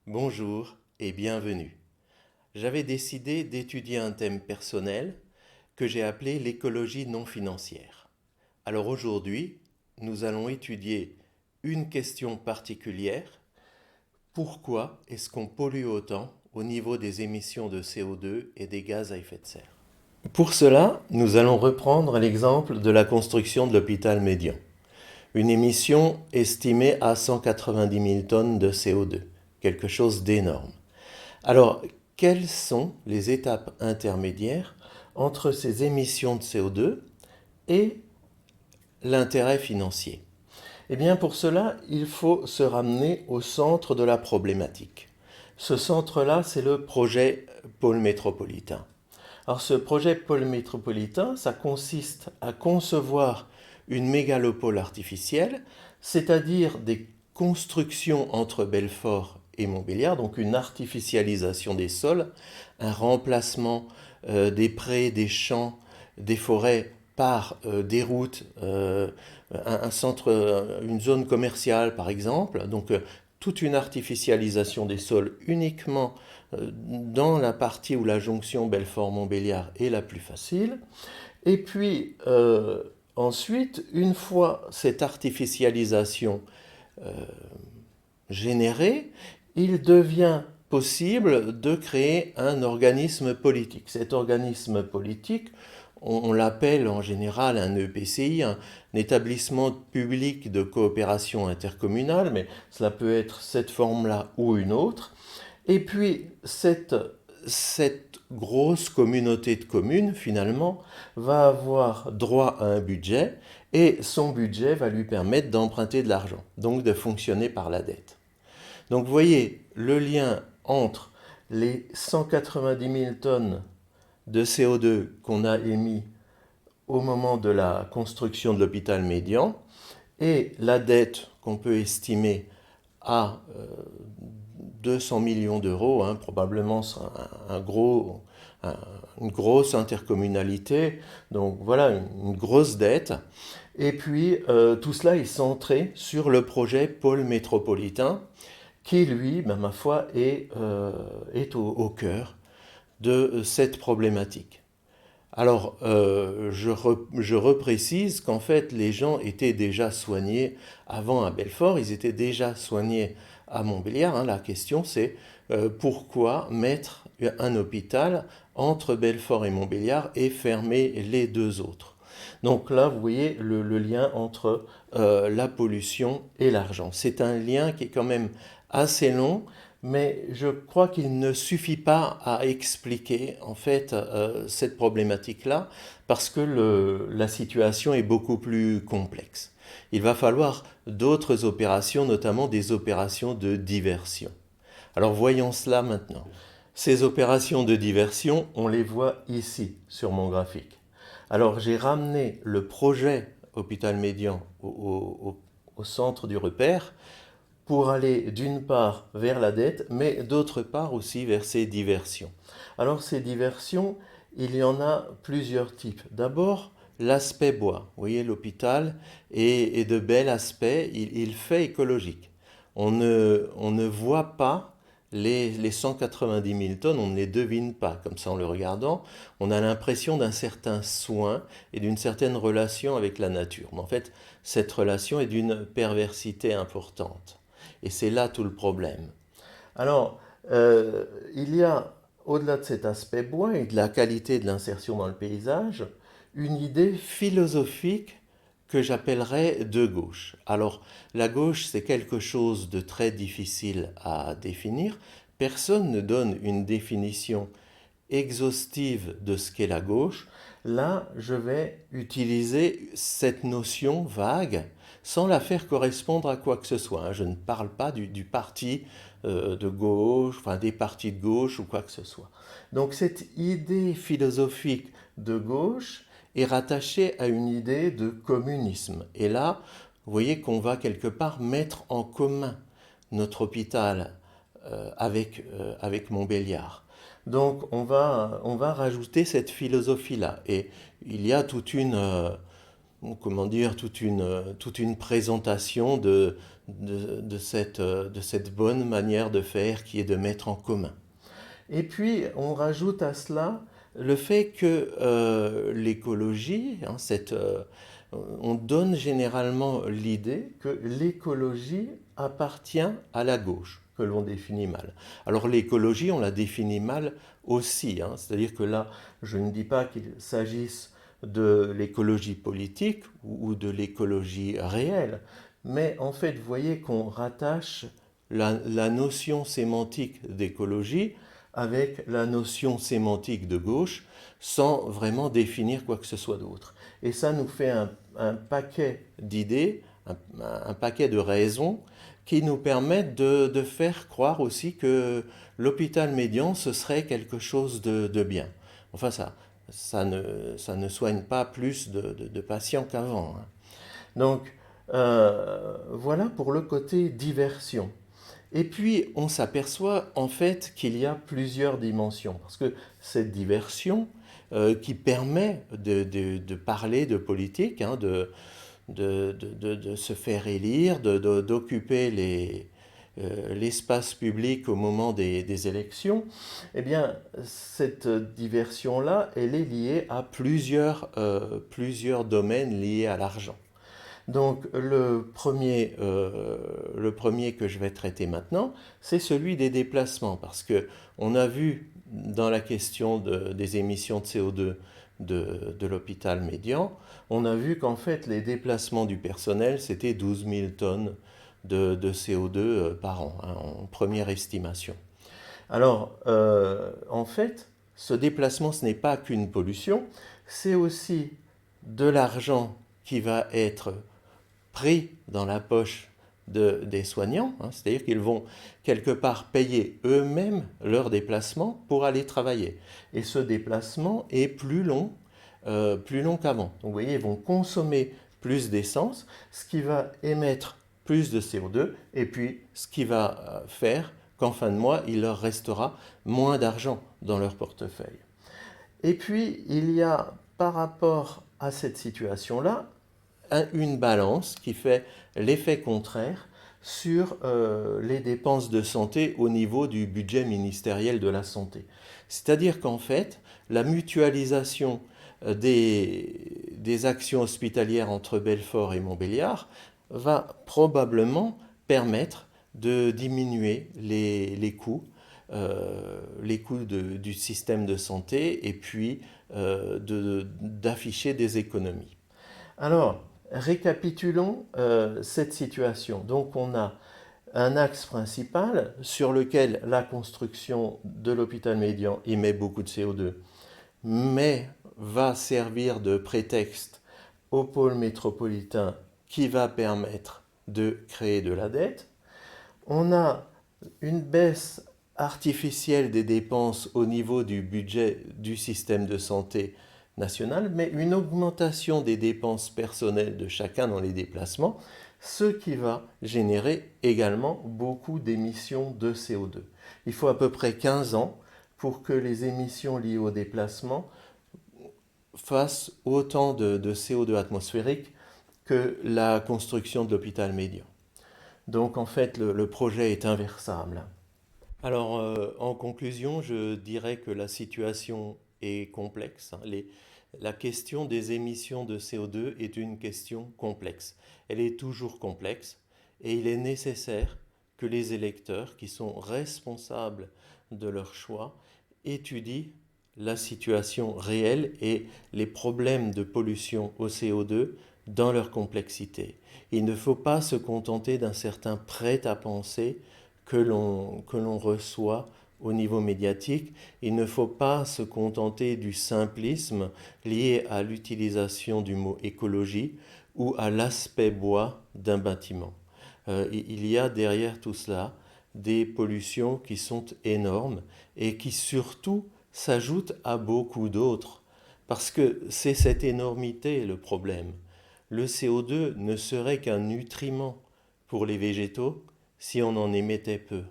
Bonjour et bienvenue. J'avais décidé d'étudier un thème personnel que j'ai appelé l'écologie non financière. Alors aujourd'hui, nous allons étudier une question particulière. Pourquoi est-ce qu'on pollue autant au niveau des émissions de CO2 et des gaz à effet de serre? Pour cela, nous allons reprendre l'exemple de la construction de l'hôpital Médian. Une émission estimée à 190 000 tonnes de CO2, quelque chose d'énorme. Alors, quelles sont les étapes intermédiaires entre ces émissions de CO2 et l'intérêt financier? Eh bien, pour cela, il faut se ramener au centre de la problématique. Ce centre-là, c'est le projet pôle métropolitain. Alors, ce projet pôle métropolitain, ça consiste à concevoir une mégalopole artificielle, c'est-à-dire des constructions entre Belfort et Montbéliard, donc une artificialisation des sols, un remplacement des prés, des champs, des forêts par des routes, un centre, une zone commerciale par exemple, donc toute une artificialisation des sols uniquement dans la partie où la jonction Belfort-Montbéliard est la plus facile. Et puis ensuite, une fois cette artificialisation générée, il devient possible de créer un organisme politique. Cet organisme politique, on l'appelle en général un EPCI, un établissement public de coopération intercommunale, mais cela peut être cette forme-là ou une autre. Et puis, cette grosse communauté de communes, finalement, va avoir droit à un budget et son budget va lui permettre d'emprunter de l'argent, donc de fonctionner par la dette. Donc, vous voyez le lien entre les 190 000 tonnes de CO2 qu'on a émis au moment de la construction de l'hôpital Médian et la dette qu'on peut estimer à 200 millions d'euros, hein, probablement une grosse intercommunalité, donc voilà, une grosse dette. Et puis tout cela est centré sur le projet pôle métropolitain, qui lui, ben, ma foi, est au cœur de cette problématique. Alors, je reprécise qu'en fait, les gens étaient déjà soignés avant à Belfort, ils étaient déjà soignés à Montbéliard. Hein. La question, c'est pourquoi mettre un hôpital entre Belfort et Montbéliard et fermer les deux autres. Donc là, vous voyez le lien entre la pollution et l'argent. C'est un lien qui est quand même assez long, mais je crois qu'il ne suffit pas à expliquer en fait cette problématique-là parce que la situation est beaucoup plus complexe. Il va falloir d'autres opérations, notamment des opérations de diversion. Alors voyons cela maintenant. Ces opérations de diversion, on les voit ici sur mon graphique. Alors j'ai ramené le projet Hôpital Médian au centre du repère pour aller d'une part vers la dette, mais d'autre part aussi vers ces diversions. Alors ces diversions, il y en a plusieurs types. D'abord, l'aspect bois. Vous voyez, l'hôpital est de bel aspect, il fait écologique. On ne voit pas les 190 000 tonnes, on ne les devine pas comme ça en le regardant. On a l'impression d'un certain soin et d'une certaine relation avec la nature. Mais en fait, cette relation est d'une perversité importante. Et c'est là tout le problème. Alors, il y a, au-delà de cet aspect bois et de la qualité de l'insertion dans le paysage, une idée philosophique que j'appellerais de gauche. Alors, la gauche, c'est quelque chose de très difficile à définir. Personne ne donne une définition exhaustive de ce qu'est la gauche. Là, je vais utiliser cette notion vague sans la faire correspondre à quoi que ce soit. Hein. Je ne parle pas du parti de gauche, enfin des partis de gauche ou quoi que ce soit. Donc cette idée philosophique de gauche est rattachée à une idée de communisme. Et là, vous voyez qu'on va quelque part mettre en commun notre hôpital avec Montbéliard. Donc on va rajouter cette philosophie-là. Et il y a toute comment dire, toute une présentation de cette bonne manière de faire qui est de mettre en commun. Et puis, on rajoute à cela le fait que l'écologie, on donne généralement l'idée que l'écologie appartient à la gauche, que l'on définit mal. Alors l'écologie, on la définit mal aussi, hein, c'est-à-dire que là, je ne dis pas qu'il s'agisse de l'écologie politique ou de l'écologie réelle, mais en fait, vous voyez qu'on rattache la notion sémantique d'écologie avec la notion sémantique de gauche sans vraiment définir quoi que ce soit d'autre. Et ça nous fait un paquet d'idées, un paquet de raisons qui nous permettent de faire croire aussi que l'hôpital médian, ce serait quelque chose de bien. Enfin, ça ne soigne pas plus de patients qu'avant, hein. Donc, voilà pour le côté diversion. Et puis, on s'aperçoit en fait qu'il y a plusieurs dimensions, parce que cette diversion qui permet de parler de politique, hein, de se faire élire, d'occuper l'espace public au moment des élections, eh bien, cette diversion-là, elle est liée à plusieurs domaines liés à l'argent. Donc le premier que je vais traiter maintenant, c'est celui des déplacements, parce que on a vu dans la question des émissions de CO2 de l'hôpital médian, on a vu qu'en fait les déplacements du personnel, c'était 12 000 tonnes de CO2 par an, hein, en première estimation. Alors, en fait, ce déplacement, ce n'est pas qu'une pollution, c'est aussi de l'argent qui va être pris dans la poche des soignants, hein, c'est-à-dire qu'ils vont quelque part payer eux-mêmes leur déplacement pour aller travailler. Et ce déplacement est plus long qu'avant. Donc vous voyez, ils vont consommer plus d'essence, ce qui va émettre plus de CO2, et puis ce qui va faire qu'en fin de mois, il leur restera moins d'argent dans leur portefeuille. Et puis, il y a par rapport à cette situation-là, une balance qui fait l'effet contraire sur les dépenses de santé au niveau du budget ministériel de la santé. C'est-à-dire qu'en fait, la mutualisation des actions hospitalières entre Belfort et Montbéliard va probablement permettre de diminuer les coûts du système de santé et puis d'afficher des économies. Alors, récapitulons cette situation. Donc on a un axe principal sur lequel la construction de l'hôpital médian émet beaucoup de CO2, mais va servir de prétexte au pôle métropolitain qui va permettre de créer de la dette. On a une baisse artificielle des dépenses au niveau du budget du système de santé national, mais une augmentation des dépenses personnelles de chacun dans les déplacements, ce qui va générer également beaucoup d'émissions de CO2. Il faut à peu près 15 ans pour que les émissions liées au déplacement fassent autant de CO2 atmosphérique que la construction de l'hôpital médian. Donc en fait, le projet est inversable. Alors en conclusion, je dirais que la situation est complexe, hein. La question des émissions de CO2 est une question complexe. Elle est toujours complexe et il est nécessaire que les électeurs qui sont responsables de leur choix étudient la situation réelle et les problèmes de pollution au CO2 dans leur complexité. Il ne faut pas se contenter d'un certain prêt-à-penser que l'on reçoit au niveau médiatique. Il ne faut pas se contenter du simplisme lié à l'utilisation du mot écologie ou à l'aspect bois d'un bâtiment. Il y a derrière tout cela des pollutions qui sont énormes et qui surtout s'ajoutent à beaucoup d'autres. Parce que c'est cette énormité le problème. Le CO2 ne serait qu'un nutriment pour les végétaux si on en émettait peu.